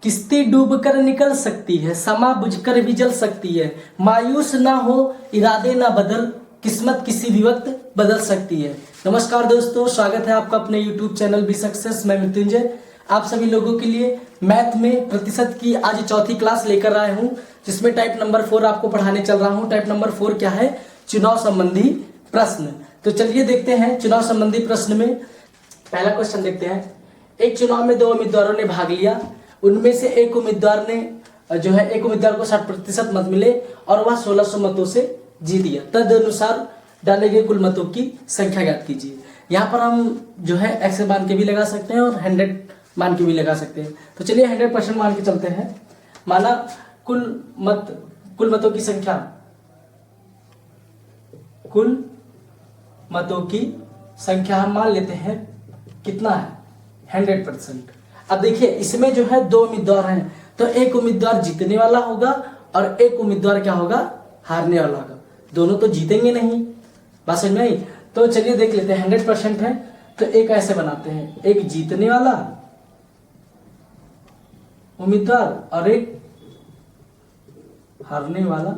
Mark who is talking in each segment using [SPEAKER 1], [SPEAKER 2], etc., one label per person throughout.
[SPEAKER 1] किश्ती डूबकर निकल सकती है, समा बुझकर भी जल सकती है, मायूस ना हो, इरादे ना बदल, किस्मत किसी भी वक्त बदल सकती है। नमस्कार दोस्तों, स्वागत है आपका अपने YouTube चैनल बी सक्सेस। मैं मृत्युंजय आप सभी लोगों के लिए मैथ में प्रतिशत की आज चौथी क्लास लेकर आया हूं, जिसमें टाइप नंबर 4 आपको पढ़ाने चल रहा हूं। टाइप नंबर 4 क्या है? चुनाव संबंधी प्रश्न। तो चलिए देखते हैं चुनाव संबंधी प्रश्न में पहला क्वेश्चन देखते हैं। एक चुनाव में 2 उम्मीदवारों ने भाग लिया, उनमें से एक उम्मीदवार को 60% मत मिले और वह 1600 मतों से जीत गया। तदनुसार डाले गए कुल मतों की संख्या ज्ञात कीजिए। यहाँ पर हम एक्स मान के भी लगा सकते हैं और 100 मान के भी लगा सकते हैं। तो चलिए 100% मान के चलते हैं। माना कुल मतों की संख्या, कुल मतों की संख्या हम मान लेते हैं कितना है? 100%। अब देखिए इसमें 2 उम्मीदवार हैं, तो एक उम्मीदवार जीतने वाला होगा और एक उम्मीदवार क्या होगा? हारने वाला होगा। दोनों तो जीतेंगे नहीं, बात समझ में आई? तो चलिए देख लेते हैं। 100% है तो एक ऐसे बनाते हैं, एक जीतने वाला उम्मीदवार और एक हारने वाला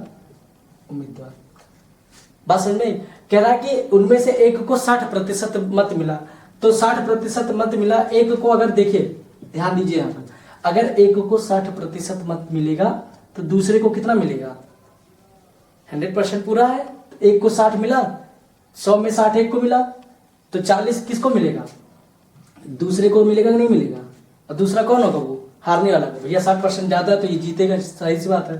[SPEAKER 1] उम्मीदवार। बात समझ में आई? कह रहा है कि उनमें से एक को 60% मत मिला, तो 60% मत मिला। एक को अगर देखिए, ध्यान दीजिए यहाँ पर, अगर एक को 60% मत मिलेगा तो दूसरे को कितना मिलेगा? 100% पूरा है, एक को 60 मिला, 100 में 60 एक को मिला, तो 40 किसको मिलेगा? दूसरे को मिलेगा कि नहीं मिलेगा? और दूसरा कौन होगा? वो हारने वाला को। भैया 60% ज्यादा है तो ये जीतेगा, सही सी बात है।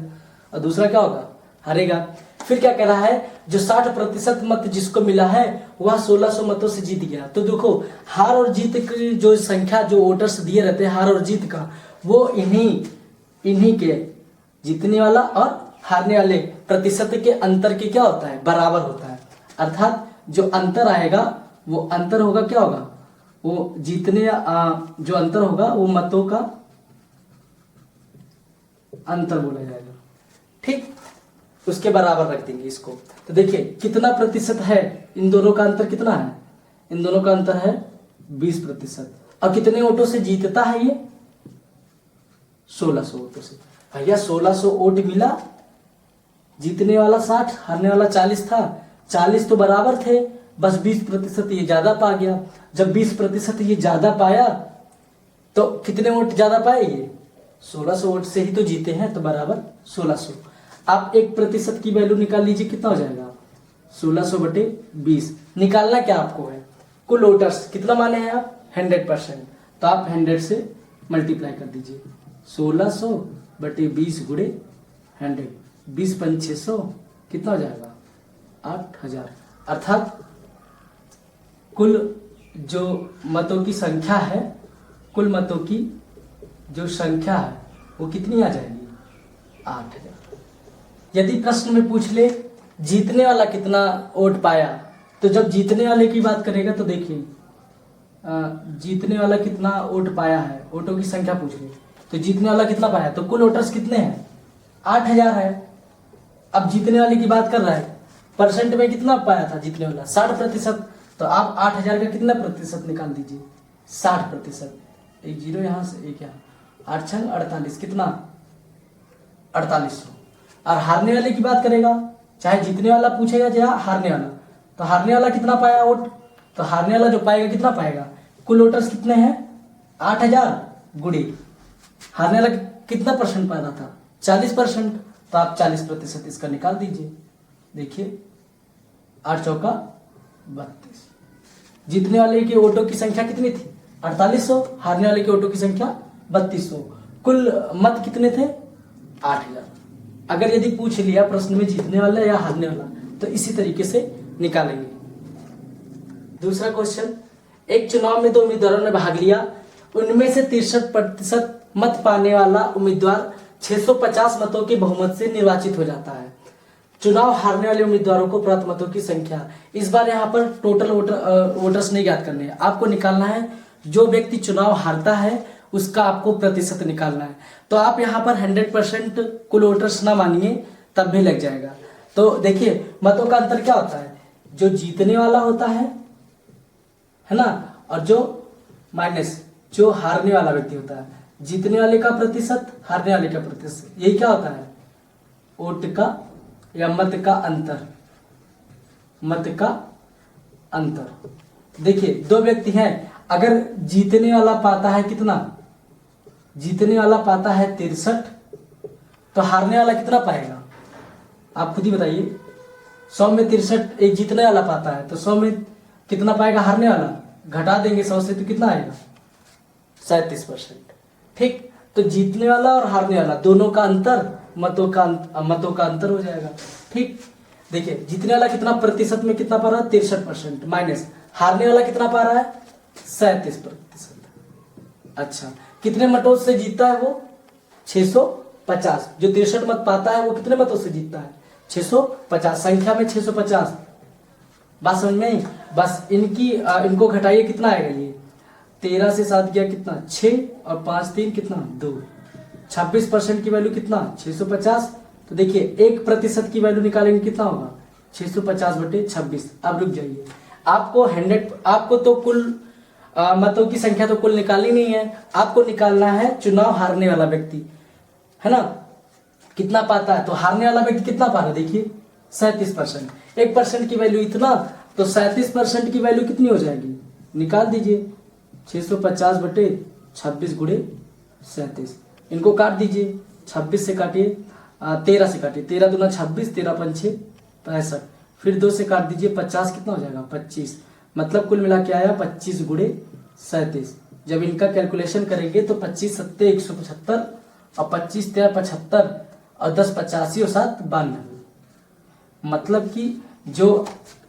[SPEAKER 1] और दूसरा क्या होगा? हारेगा। फिर क्या कह रहा है? जो 60% मत जिसको मिला है वह 1600 मतों से जीत गया। तो देखो, हार और जीत की जो संख्या जो वोटर्स दिए रहते हैं, हार और जीत का, वो इन्हीं के जीतने वाला और हारने वाले प्रतिशत के अंतर के क्या होता है? बराबर होता है। अर्थात जो अंतर आएगा वो अंतर होगा, क्या होगा? वो जो अंतर होगा वो मतों का अंतर बोला जाएगा। ठीक, उसके बराबर रख देंगे इसको। तो देखिए कितना प्रतिशत है? इन दोनों का अंतर कितना है? इन दोनों का अंतर है 20%। और कितने वोटों से जीतता है ये? 1600 वोटों से। भैया 1600 वोट मिला, जीतने वाला 60, हारने वाला 40 था। 40 तो बराबर थे, बस 20% ये ज्यादा पा गया। जब 20% ये ज्यादा पाया तो कितने वोट ज्यादा पाए? ये 1600 वोट से ही तो जीते हैं, तो बराबर 1600। आप 1% की वैल्यू निकाल लीजिए, कितना हो जाएगा? 1600/20। निकालना क्या आपको है? कुल वोटर्स कितना माने हैं आप? 100%। तो आप 100 से मल्टीप्लाई कर दीजिए। 1600/20 गुणे 100, 20 5 600, कितना हो जाएगा? 8000। अर्थात कुल जो मतों की संख्या है, कुल मतों की जो संख्या है वो कितनी आ जाएगी? 8000। यदि प्रश्न में पूछ ले जीतने वाला कितना वोट पाया, तो जब जीतने वाले की बात करेगा तो देखिए जीतने वाला कितना वोट पाया है, वोटों की संख्या पूछ ले तो जीतने वाला कितना पाया? तो कुल वोटर्स कितने हैं? 8000 है। अब जीतने वाले की बात कर रहा है, परसेंट में कितना पाया था जीतने वाला? 60%। तो आप 8000 का कितना प्रतिशत निकाल दीजिए? 60%। एक जीरो यहाँ से एक यहाँ, 8 छंग 48, कितना? 4800। और हारने वाले की बात करेगा, चाहे जीतने वाला पूछेगा चाहे हारने वाला, तो हारने वाला कितना पाया वोट? तो हारने वाला जो पाएगा कितना पाएगा? कुल वोटर्स कितने हैं? 8000 गुणे हारने वाला कितना परसेंट पाया था? 40%। तो आप 40% इसका निकाल दीजिए। देखिए 8 चौका 32। जीतने वाले के वोटों की संख्या कितनी थी? 4800। हारने वाले के वोटों की संख्या 3200। कुल मत कितने थे? 8000। अगर यदि पूछ लिया प्रश्न में जीतने वाला या हारने वाला, तो इसी तरीके से निकालेंगे। दूसरा क्वेश्चन, एक चुनाव में 2 उम्मीदवारों ने भाग लिया, उनमें से 63% मत पाने वाला उम्मीदवार 650 मतों के बहुमत से निर्वाचित हो जाता है। चुनाव हारने वाले उम्मीदवारों को प्राप्त मतों की संख्या। इस बार यहाँ पर टोटल वोटर्स नहीं ज्ञात करने हैं, आपको निकालना है जो व्यक्ति चुनाव हारता है उसका आपको प्रतिशत निकालना है। तो आप यहाँ पर 100% कुल वोटर्स ना मानिए, तब भी लग जाएगा। तो देखिए मतों का अंतर क्या होता है? जो जीतने वाला होता है ना, और जो माइनस जो हारने वाला व्यक्ति होता है, जीतने वाले का प्रतिशत, हारने वाले का प्रतिशत, यही क्या होता है, वोट का या मत का अंतर, मत का अंतर। देखिए दो व्यक्ति हैं, अगर जीतने वाला पाता है कितना, जीतने वाला पाता है 63, तो हारने वाला कितना पाएगा, आप खुद ही बताइए। 100 में 63 एक जीतने वाला पाता है, तो 100 में कितना पाएगा हारने वाला, घटा देंगे 100 से तो कितना आएगा, 37%। ठीक, तो जीतने वाला और हारने वाला दोनों का अंतर मतों का अंतर हो जाएगा। ठीक, देखिए जीतने वाला कितना प्रतिशत में कितना पा रहा है, 63%, माइनस हारने वाला कितना पा रहा है, 37%। अच्छा, कितने मतों से जीतता है वो, 650। जो 63 मत पाता है वो कितने मतों से जीतता है, 650, संख्या में 650। बात समझ में आई? बस इनको घटाइए, कितना आएगा ये, 13 से 7 गया कितना, 6, और 5 3 कितना, 2, 26% की वैल्यू कितना, 650। तो देखिए 1% की वैल्यू निकालेंगे कितना होगा, 650/26। अब रुक जाइए, आपको तो कुल मतों की संख्या तो कुल निकालनी नहीं है, आपको निकालना है चुनाव हारने वाला व्यक्ति, है ना, कितना पाता है। तो हारने वाला व्यक्ति कितना पा रहा है, देखिए 37%। 1% की वैल्यू इतना, तो 37% की वैल्यू कितनी हो जाएगी, निकाल दीजिए, 650/26 गुणे 37। इनको काट दीजिए, 26 से काटिए, 13 से काटिए, 13 दूना 26, 13 पंचे 65, फिर 2 से काट दीजिए, 50 कितना हो जाएगा, 25। मतलब कुल मिला के आया 25 गुणे 37। जब इनका कैलकुलेशन करेंगे तो 25 सत्ते 175, और 25 3 75, और 10 85 और 7 92। मतलब कि जो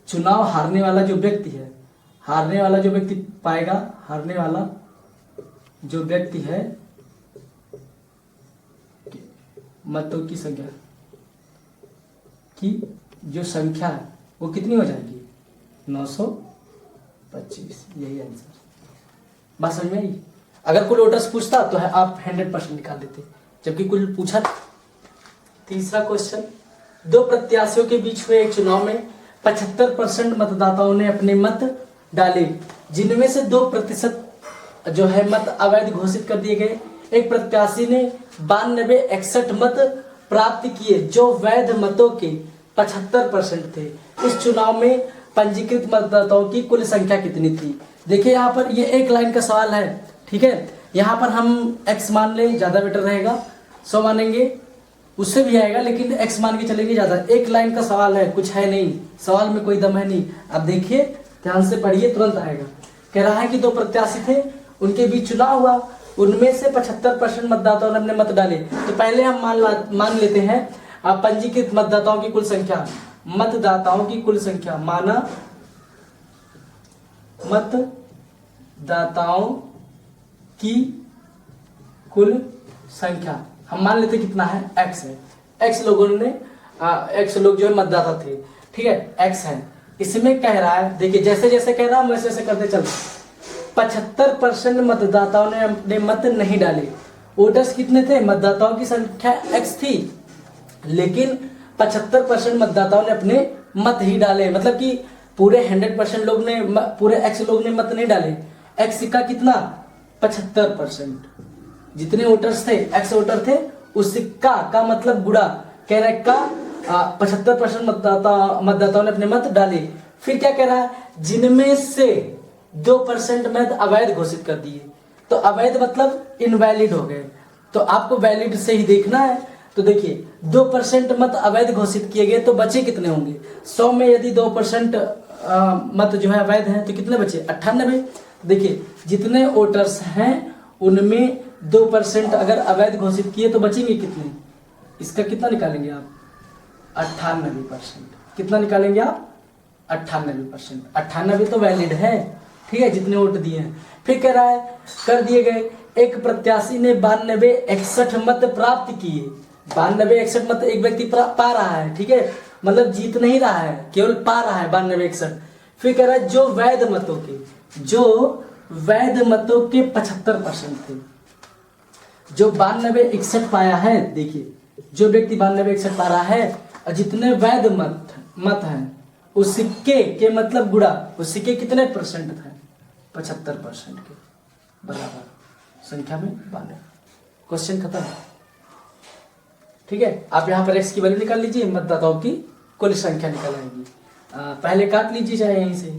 [SPEAKER 1] चुनाव हारने वाला जो व्यक्ति है, हारने वाला जो व्यक्ति पाएगा, हारने वाला जो व्यक्ति है मतों की संख्या की जो संख्या है वो कितनी हो जाएगी, 925। यही आंसर। बात समझ में आई? अगर कोई वोटर्स पूछता तो है आप 100% निकाल देते, जबकि कुल पूछा। तीसरा क्वेश्चन, दो प्रत्याशियों के बीच हुए एक चुनाव में 75% मतदाताओं ने अपने मत डाले, जिनमें से 2% जो है मत अवैध घोषित कर दिए गए। एक प्रत्याशी ने 92-61 मत प्राप्त किए जो वैध मतों के 75% थे। इस चुनाव में पंजीकृत मतदाताओं की कुल संख्या कितनी थी। देखिए यहाँ पर ये एक लाइन का सवाल है, ठीक है। यहाँ पर हम x मान लें, ज्यादा बेटर रहेगा। 100 मानेंगे उससे भी आएगा, लेकिन x मान के चलेंगे ज्यादा। एक लाइन का सवाल है, कुछ है नहीं, सवाल में कोई दम है नहीं। अब देखिए ध्यान से पढ़िए, तुरंत आएगा। कह रहा है कि दो प्रत्याशी थे, उनके बीच चुनाव हुआ, उनमें से 75% मतदाताओं ने अपने मत डाले। तो पहले हम मान लेते हैं पंजीकृत मतदाताओं की कुल संख्या, मतदाताओं की कुल संख्या, माना मतदाताओं की कुल संख्या हम मान लेते कितना है, x है। x लोगों ने x लोग जो है मतदाता थे, ठीक है, x है। इसमें कह रहा है, देखिए जैसे जैसे कह रहा हूं वैसे वैसे करते चल। 75% मतदाताओं ने अपने मत नहीं डाले। वोटर्स कितने थे, मतदाताओं की संख्या x थी, लेकिन 75% मतदाताओं ने अपने मत ही डाले। मतलब कि पूरे 100% लोग ने, पूरे x लोग ने मत नहीं डाले। x का कितना, 75%। जितने वोटर्स थे, x वोटर थे, उसका का मतलब गुड़ा, कह रहा है का 75% मतदाताओं ने अपने मत डाले। फिर क्या कह रहा है, जिनमें से 2% मत अवैध घोषित कर दिए। तो अवैध मतलब इनवैलिड हो गए, तो आपको वैलिड से ही देखना है। तो देखिए 2% मत अवैध घोषित किए गए, तो बचे कितने होंगे। 100 में यदि 2% मत जो है अवैध है तो कितने बचे, 98। देखिए जितने वोटर्स हैं उनमें 2% अगर अवैध घोषित किए तो बचेंगे कितने, इसका कितना निकालेंगे आप, 98%। कितना निकालेंगे आप, 98%। 98 तो वैलिड है, ठीक है, जितने वोट दिए हैं। फिर कह रहा है कर दिए गए, एक प्रत्याशी ने 92-61 मत प्राप्त किए। 92-61 मत एक व्यक्ति पा रहा है, ठीक है, मतलब जीत नहीं रहा है, केवल पा रहा है 92-61। फिर कह रहा है जो वैध मतों के 75% थे। जो 92-61 पाया है, देखिए जो व्यक्ति 92-61 पा रहा है, और जितने वैध मत हैं उस सिक्के के मतलब गुड़ा, उस सिक्के कितने परसेंट थे, 75% के बराबर, संख्या में 92। क्वेश्चन खत्म। ठीक है, आप यहाँ पर x की वैल्यू निकाल लीजिए, मतदाताओं की कुल संख्या निकल आएगी। पहले काट लीजिए चाहे यहीं से,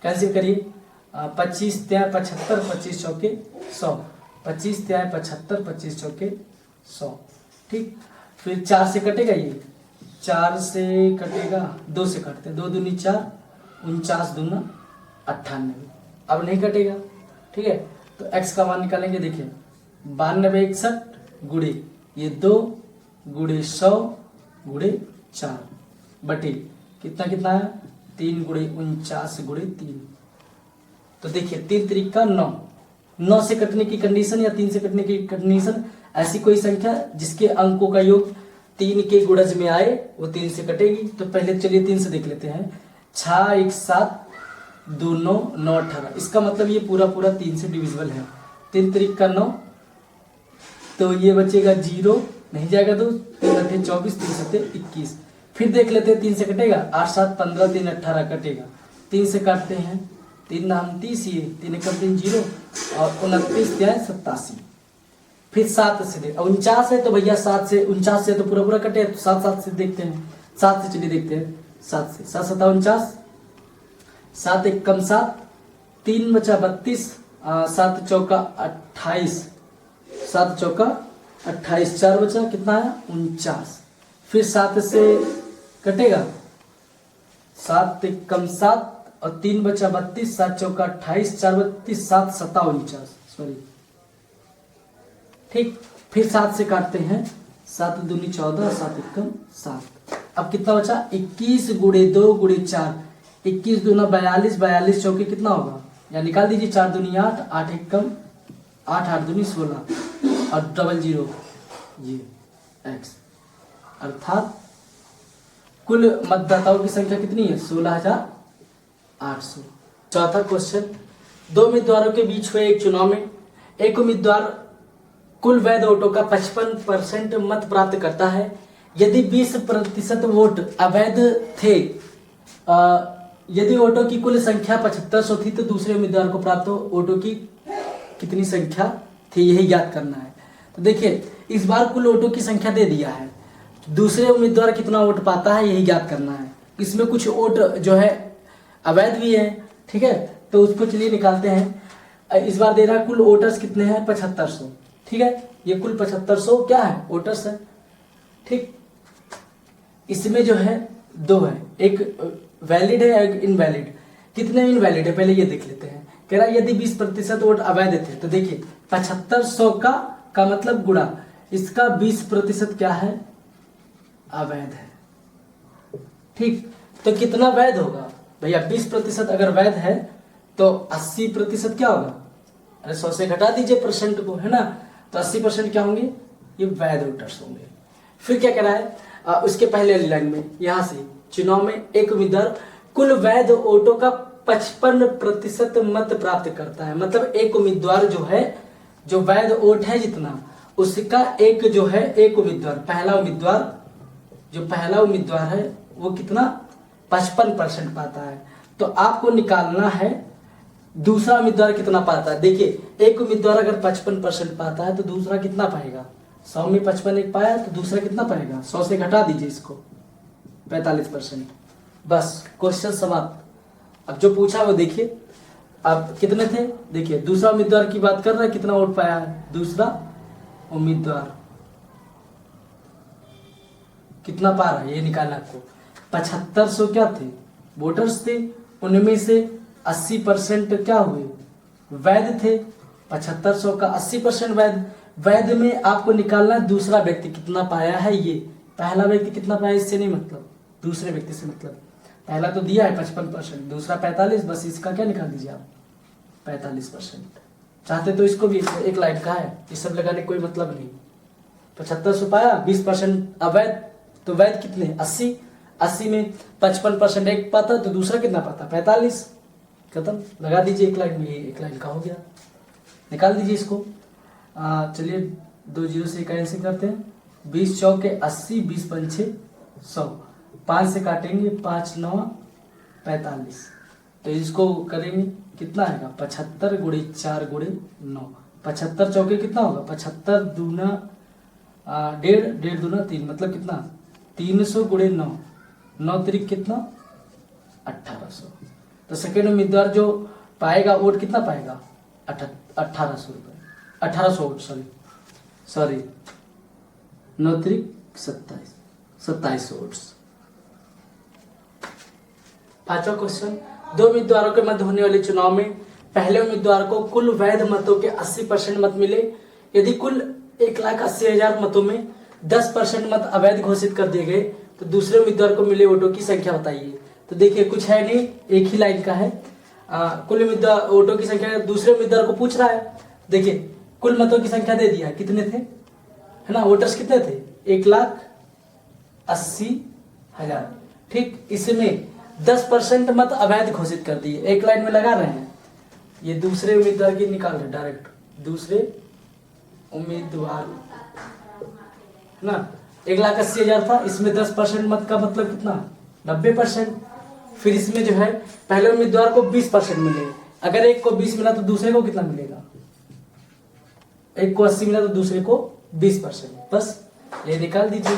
[SPEAKER 1] कैंसिल करिए। 25 तिहाई 75, 25 चौके 100, 25 तिहाई 75, 25 चौके 100। ठीक, फिर 4 से कटेगा, ये 4 से कटेगा, 2 से काटते हैं, 2 दूनी 4, 49 दूना 98, अब नहीं कटेगा। ठीक है, तो x का मान निकालेंगे। देखिए 92 61 गुड़े ये 2 गुड़े 100 गुड़े 4 बटे कितना कितना है 3 गुड़े 49 गुड़े 3। तो देखिए 3 3 का 9, 9 से कटने की कंडीशन या 3 से कटने की कंडीशन, ऐसी कोई संख्या जिसके अंकों का योग 3 के गुणज में आए वो 3 से कटेगी। तो पहले चलिए 3 से देख लेते हैं। 6 1 7 2 9 9 18, इसका मतलब ये पूरा पूरा 3 से डिविजिबल है। 3 3 का 9, तो ये बचेगा 0, नहीं जाएगा तो 3 8 24, 3 7 21। फिर देख लेते हैं 3 से कटेगा, 8 7 15, 3 18 कटेगा। 3 से काटते हैं, 3 नाम 30, ये 3 1 3 0 और 29 तिहाई 87। फिर 7 से दे 49 है, तो भैया 7 से 49 से तो पूरा पूरा कटे, तो 7 7 से देखते हैं। 7 से चलिए देखते हैं, 7 से 7 7 49, 7 1 कम 7, 3 बचा 32, 7 चौका 28, 7 चौका 28, 4 बचा कितना है 49। फिर 7 से कटेगा, 7 1 कम 7 और 3 बचा 32, 7 चौका 28, 4 32, 7 7 49, सॉरी। ठीक, फिर 7 से काटते हैं, 7 दूनी 14, 7 1 7। अब कितना बचा 21 गुड़े 2 गुड़े 4, 21 दूना 42, 42 चौके कितना होगा, या निकाल दीजिए, 4 दूनी 8, 8 1 8, 8 दूनी 16 और डबल 0 ये x, अर्थात कुल मतदाताओं की संख्या कितनी है 16,800। चौथा क्वेश्चन, 2 उम्मीदवारों के बीच हुए एक चुनाव में एक उम्मीदवार कुल वैध वोटों का 55% मत प्राप्त करता है। यदि 20% वोट अवैध थे, यदि वोटों की कुल संख्या 7500 थी, तो दूसरे उम्मीदवार को प्राप्त वोटों की कितनी संख्या थी, यही ज्ञात करना है। तो देखिए इस बार कुल वोटों की संख्या दे दिया है, दूसरे उम्मीदवार कितना वोट पाता है यही ज्ञात करना है। इसमें कुछ वोट जो है अवैध भी है, ठीक है, तो उसको चलिए निकालते हैं। इस बार दे रहा है कुल वोटर्स कितने हैं 7500, ठीक है, ये कुल 7500 क्या है वोटर्स है। ठीक, इसमें जो है 2 है, एक वैलिड है एक इनवैलिड। कितने इनवैलिड है पहले ये देख लेते हैं। कह रहा है यदि 20% वोट अवैध थे, तो देखिए 7500 का मतलब गुणा इसका 20% क्या है अवैध है। ठीक, तो कितना वैध होगा भैया 20% अगर वैध है तो 80% क्या होगा, अरे 100 से घटा दीजिए परसेंट को, है ना, तो 80% क्या होंगे ये वैध वोटर्स होंगे। फिर क्या कह रहा है उसके पहले लाइन में, यहां से चुनाव में एक उम्मीदवार कुल वैध वोटों का 55% मत प्राप्त करता है। मतलब एक उम्मीदवार जो है, जो वैध वोट है जितना, उसका एक जो है एक उम्मीदवार, पहला उम्मीदवार है वो कितना 55% पाता है। तो आपको निकालना है दूसरा उम्मीदवार कितना पाता है। देखिए एक उम्मीदवार अगर 55% पाता है तो दूसरा कितना पाएगा, 100 में 55 एक पाया तो दूसरा कितना पाएगा, 100 से घटा दीजिए इसको 45%। बस क्वेश्चन समाप्त। अब जो पूछा वो देखिए, अब कितने थे, देखिए दूसरा उम्मीदवार की बात कर रहा है, कितना वोट पाया है दूसरा उम्मीदवार, कितना पा रहा है ये निकालना आपको। 7500 क्या थे वोटर्स थे, उनमें से 80% क्या हुए वैध थे। 7500 का 80% वैध में आपको निकालना दूसरा व्यक्ति कितना पाया है। ये पहला व्यक्ति कितना पाया इससे नहीं मतलब, दूसरे व्यक्ति से मतलब। पहला तो दिया है 55%, दूसरा 45, बस इसका क्या निकाल दीजिए आप 45%। चाहते तो इसको भी एक लाइन का है, ये सब लगाने कोई मतलब नहीं। 7500 पाया, 20% अवैध, तो वैध कितने 80 में 55% एक पाता तो दूसरा कितना पाता 45, खत्म। लगा दीजिए एक लाइन में, ये एक लाइन का हो गया, निकाल दीजिए इसको। चलिए 2 0 से कैंसिल करते हैं, 20 चौके 80, 20 पंचे 100, 5 से काटेंगे 5 9 45, तो इसको करेंगे कितना आएगा 75 गुणे 4 गुणे 9, 75 चौके कितना होगा, 75 दूना डेढ़, डेढ़ दूना 3, मतलब कितना 300 गुणे 9, 9 त्रिक कितना 1800। तो सेकेंड उम्मीदवार जो पाएगा वोट कितना पाएगा, 1800 रुपये, 1800 वोट, सॉरी 9 त्रिक 27 वोट्स। पांचवा क्वेश्चन, दो उम्मीदवारों के मध्य होने वाले चुनाव में पहले उम्मीदवार को कुल वैध मतों के 80% मत मिले, यदि कुल 1,80,000 मतों में 10% मत अवैध घोषित कर दिए गए तो दूसरे उम्मीदवार को मिले वोटों की संख्या बताइए। तो देखिए कुछ है नहीं, एक ही लाइन का है। कुल उम्मीदवार वोटों की संख्या दूसरे उम्मीदवार को पूछ रहा है। देखिए कुल मतों की संख्या दे दिया, कितने थे, है ना, वोटर्स कितने थे, 1,80,000। ठीक, इसमें 10% मत अवैध घोषित कर दिए, एक लाइन में लगा रहे हैं। ये दूसरे उम्मीदवार की निकाल रहे डायरेक्ट, दूसरे उम्मीदवार, है ना, 1,80,000 था, इसमें 10% मत का मतलब कितना, 90%। फिर इसमें जो है पहले उम्मीदवार को 20% मिले, अगर एक को 20 मिला तो दूसरे को कितना मिलेगा, एक को 80 मिला तो दूसरे को 20%, बस ये निकाल दीजिए।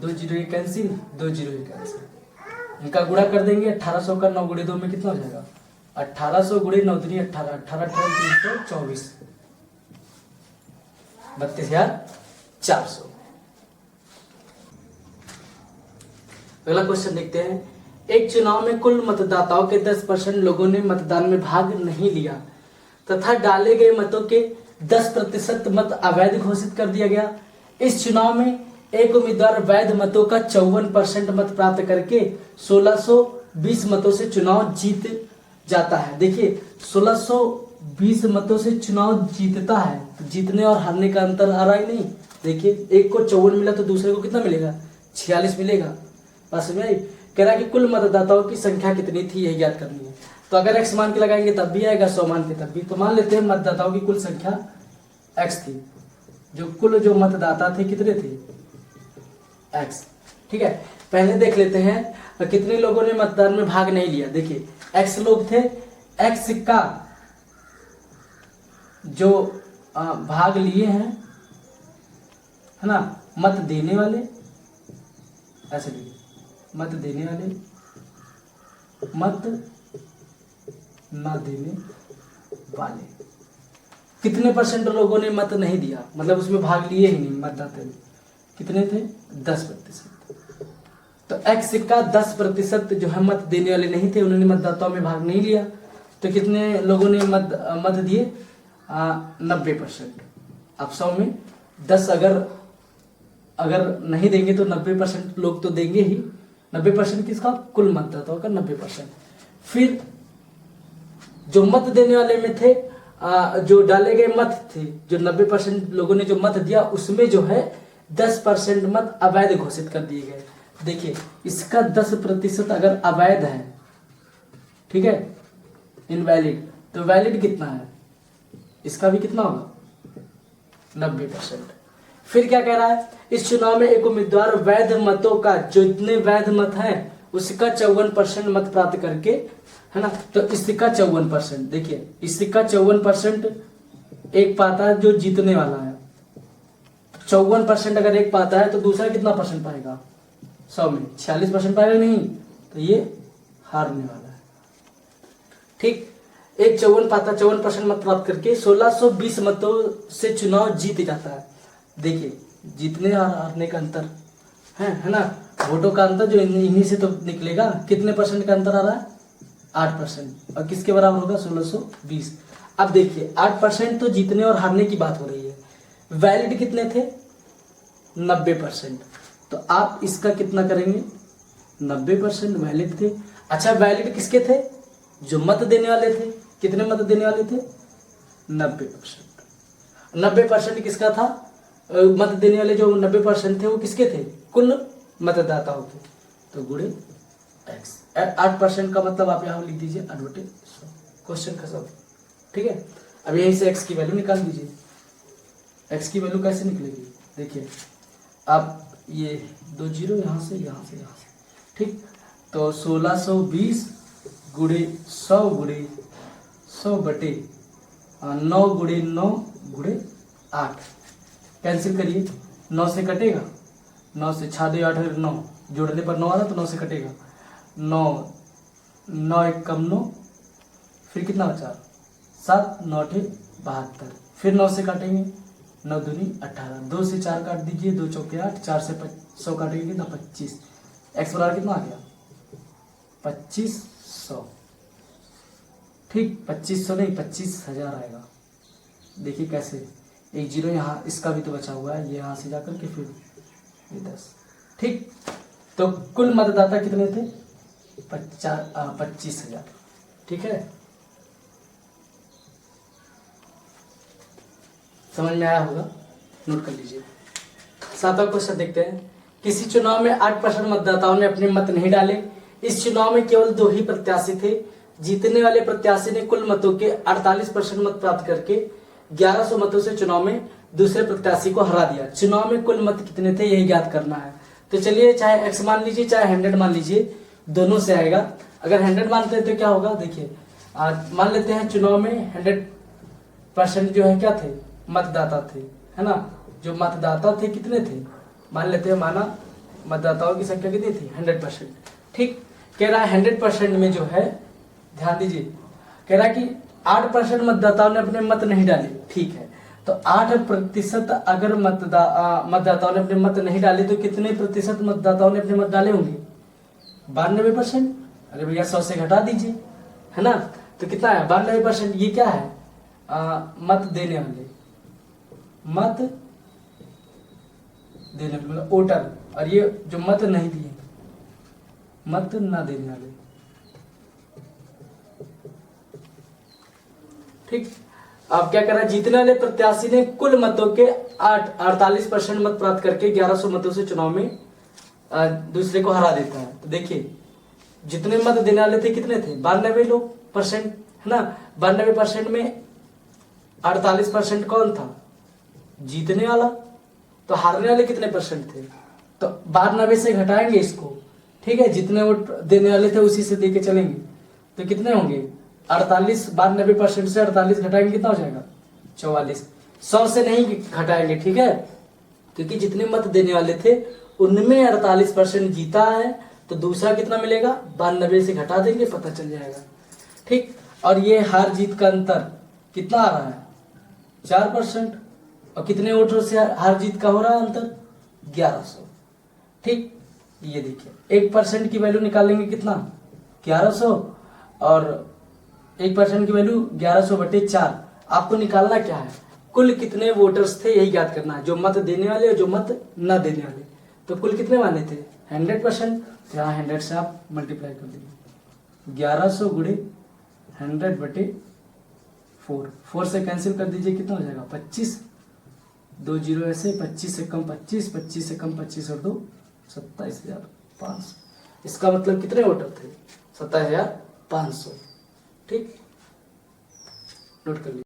[SPEAKER 1] 2 जीरो कैंसिल, 2 जीरो कैंसिल, इनका गुणा कर देंगे, 1800 का 9 गुणे 2 में कितना हो जाएगा, 1800 गुणे 9 दूनी 18, 18 324, 32,400। अगला क्वेश्चन देखते हैं, एक चुनाव में कुल मतदाताओं के 10% लोगों ने मतदान में भाग नहीं लिया तथा डाले गए मतों के 10% मत अवैध घोषित कर दिया गया। इस चुनाव में एक उम्मीदवार वैध मतों का 54% मत प्राप्त करके 1620 मतों से चुनाव जीत जाता है। देखिए 1620 मतों से चुनाव जीतता है, तो जीतने और हारने का अंतर आ रहा ही नहीं। देखिए एक को 54 मिला तो दूसरे को कितना मिलेगा, 46 मिलेगा। बस में कह रहा है कि कुल मतदाताओं की संख्या कितनी थी, यही याद करनी है। तो अगर x मान के लगाएंगे तब भी आएगा, 100 मान के तब भी। तो मान लेते हैं मतदाताओं की कुल संख्या x थी, जो मतदाता थे कितने थे, x। ठीक है, पहले देख लेते हैं कितने लोगों ने मतदान में भाग नहीं लिया। देखिए x लोग थे, x का जो भाग लिए हैं, है ना, मत देने वाले, ऐसे लिखिए, मत देने वाले, मत ना देने वाले। कितने % लोगों ने मत नहीं दिया, मतलब उसमें भाग लिए ही नहीं मतदाता में, कितने थे, 10%। तो x का 10% जो है मत देने वाले नहीं थे, उन्होंने मतदाताओं में भाग नहीं लिया। तो कितने लोगों ने मत दिए, 90%। अब 100 में 10 अगर नहीं देंगे तो 90% लोग तो देंगे ही। 90% किसका, कुल मतदाताओं का 90%। फिर जो मत देने वाले में थे, जो डाले गए मत थे, जो 90% लोगों ने जो मत दिया, उसमें जो है 10% मत अवैध घोषित कर दिए गए। देखिए इसका 10% अगर अवैध है, ठीक है, इनवैलिड, तो वैलिड कितना है, इसका भी कितना होगा, 90%। फिर क्या कह रहा है, इस चुनाव में एक उम्मीदवार वैध मतों का, जो इतने वैध मत हैं उसका 54% मत प्राप्त करके, है ना, तो इसका 54%, देखिए इसका 54% एक पाता है जो जीतने वाला है। 54% अगर एक पाता है तो दूसरा कितना % पाएगा, 100 में 46% पाएगा, नहीं तो ये हारने वाला है। ठीक, एक 54 पाता, 54% मत प्राप्त करके 1620 मतों से चुनाव जीत जाता है। देखिए जीतने और हारने का अंतर है ना, वोटों का अंतर जो इन्हीं से तो निकलेगा। कितने % का अंतर आ रहा है, 8%, और किसके बराबर होगा, 1620। अब देखिए 8% तो जीतने और हारने की बात हो रही है, वैलिड कितने थे, 90%। तो आप इसका कितना करेंगे, 90% वैलिड थे। अच्छा वैलिड किसके थे, जो मत देने वाले थे, कितने मत देने वाले थे, 90%। 90% किसका था, मत देने वाले जो 90% थे वो किसके थे, कुल मतदाताओं थे, तो गुणे x। 8% का मतलब आप यहाँ लिख दीजिए एडवर्टेज, क्वेश्चन का सब। ठीक है, अब यहीं से x की वैल्यू निकाल दीजिए। x की वैल्यू कैसे निकलेगी, देखिए आप ये 2 जीरो यहाँ से, ठीक। तो 1620 गुणे 100 बटे 9 गुणे 9 गुणे 8, कैंसिल करिए, 9 से कटेगा, 9 से 6 2 8 9, जोड़ने पर 9 आ रहा तो 9 से कटेगा, 9 9 1 कम 9, फिर कितना बचा 7 9 8 72, फिर 9 से काटेंगे, 9 दूनी 18, 2 से 4 काट दीजिए, 2 चौके 8, 4 से 100 काटेंगे कितना 25, एक्स बराबर कितना आ गया 2500, ठीक 2500 नहीं 25,000 आएगा। देखिए कैसे, एक जीरो यहाँ, इसका भी तो बचा हुआ है, ये यहाँ से जाकर के फिर ये 10, ठीक। तो कुल मतदाता कितने थे 25,000, ठीक है, समझ में आया होगा, नोट कर लीजिए। 7वां क्वेश्चन देखते हैं। किसी चुनाव में 8% मतदाताओं ने अपने मत नहीं डाले। इस चुनाव में केवल 2 ही प्रत्याशी थे। जीतने वाले प्रत्याशी ने कुल मतों के 48% मत प्राप्त करके 1100 मतों से चुनाव में दूसरे प्रत्याशी को हरा दिया। चुनाव में कुल मत कितने थे यही ज्ञात करना है। तो चलिए, चाहे x मान लीजिए चाहे 100 मान लीजिए, दोनों से आएगा। अगर 100 मानते हैं तो क्या होगा, देखिए मान लेते हैं चुनाव में 100% जो है क्या थे, मतदाता थे, है ना। जो मतदाता थे कितने थे, मान लेते हैं, माना मतदाताओं की संख्या कितनी थी 100%, ठीक। कह रहा है 100% में जो है, ध्यान दीजिए, कह रहा है कि 8% मतदाताओं ने अपने मत नहीं डाले, ठीक है। तो 8% अगर मतदाताओं ने अपने मत नहीं डाले तो कितने प्रतिशत मतदाताओं ने अपने मत डाले होंगे, 92%। अरे भैया 100 से घटा दीजिए, है ना, तो कितना है 92%। ये क्या है, मत देने वाले, मत देने वाले मतलब वोटर, और ये जो मत नहीं दिए, मत ना देने वाले, ठीक। अब क्या करा, जीतने वाले प्रत्याशी ने कुल मतों के 48% मत प्राप्त करके 1100 मतों से चुनाव में दूसरे को हरा देता है। तो देखिए, जितने मत देने वाले थे कितने थे 92%, है ना। 92% में 48% कौन था, जीतने वाला। तो हारने वाले कितने परसेंट थे, तो 92 से घटाएंगे इसको, ठीक है। जितने वोट देने वाले थे उसी से देके चलेंगे, तो कितने होंगे 48, 92% से 48 घटाएंगे कितना हो जाएगा 44। 100 से नहीं घटाएंगे, ठीक है, क्योंकि जितने मत देने वाले थे उनमें 48% जीता है, तो दूसरा कितना मिलेगा 92 से घटा देंगे, पता चल जाएगा, ठीक। और ये हार जीत का अंतर कितना आ रहा है 4%, और कितने वोटों से हार जीत का हो रहा है अंतर 1100, ठीक। ये देखिए 1% की वैल्यू निकालेंगे कितना 1100, और 1% की वैल्यू 1100/4। आपको निकालना क्या है, कुल कितने वोटर्स थे यही ज्ञात करना है, जो मत देने वाले और जो मत न देने वाले। तो कुल कितने माने थे 100%, तो यहाँ 100 से आप मल्टीप्लाई कर दीजिए, 1100 गुणे 100/4, 4 से कैंसिल कर दीजिए, कितना हो जाएगा 25, 2 जीरो ऐसे, 25 से कम 25, 25 से कम 25 और 2 27,500। इसका मतलब कितने वोटर थे 27,500, ठीक, नोट कर लीजिए।